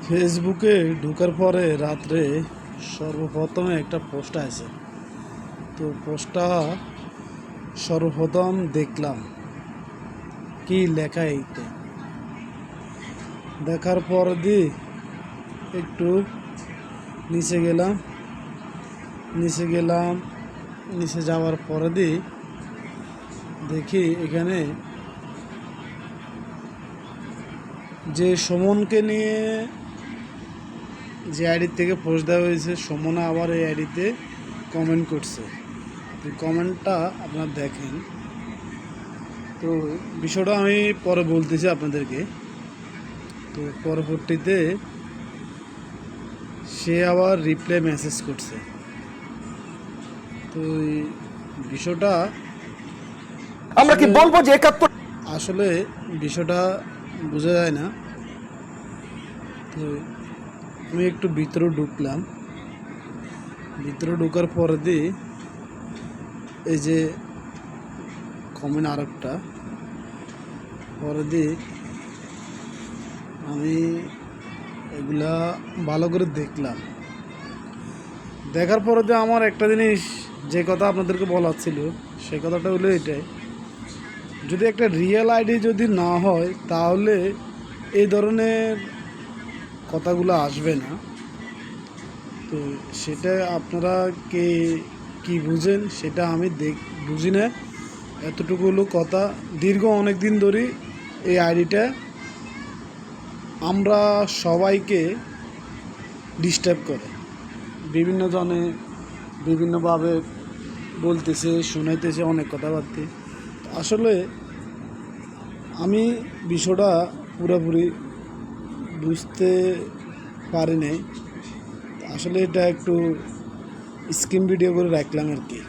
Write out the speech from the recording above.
ফেসবুকে ঢোকার পরে রাত্রে সর্বপ্রথমে একটা পোস্ট আছে। তো পোস্টটা সর্বপ্রথম দেখলাম কি লেখা এইতে দেখার পর একটু নিচে গেলাম নিচে যাওয়ার পরে দেখি এখানে যে সুমনকে নিয়ে যে আইডি থেকে পোস্ট দেওয়া হয়েছে, সুমনা আবার এই আইডিতে কমেন্ট করছে। তো কমেন্টটা আপনারা দেখেন। তো বিষয়টা আমি পরে বলতেছি আপনাদেরকে। তো পরবর্তীতে সে আবার রিপ্লাই মেসেজ করছে। তো এই বিষয়টা আমরা কি বলবো যে 71 আসলে বিষয়টা বোঝা যায় না। তো আমি একটু ভিতরে ঢুকলাম, ভিতরে ঢোকার পরে এই যে কমেন্ট আরেকটা পরে আমি এগুলা ভালো করে দেখলাম। দেখার পরে আমার একটা জিনিস, যে কথা আপনাদেরকে বলার ছিল, সেই কথাটা হলো এটাই, যদি একটা রিয়েল আইডি যদি না হয় তাহলে এই ধরনের কথাগুলো আসবে না। তো সেটা আপনারা কে কি বুঝেন সেটা আমি বুঝি না। এতটুকু হলো কথা। দীর্ঘ অনেক দিন ধরে এই আইডিটা আমরা সবাইকে ডিস্টার্ব করে, বিভিন্ন জনে বিভিন্নভাবে বলতেছে, শোনাইতেছে অনেক কথাবার্তা। আসলে আমি বিষয়টা পুরোপুরি বুঝতে পারি নাই। আসলে এটা একটু স্ক্রিন ভিডিও করে রাখলাম আর কি।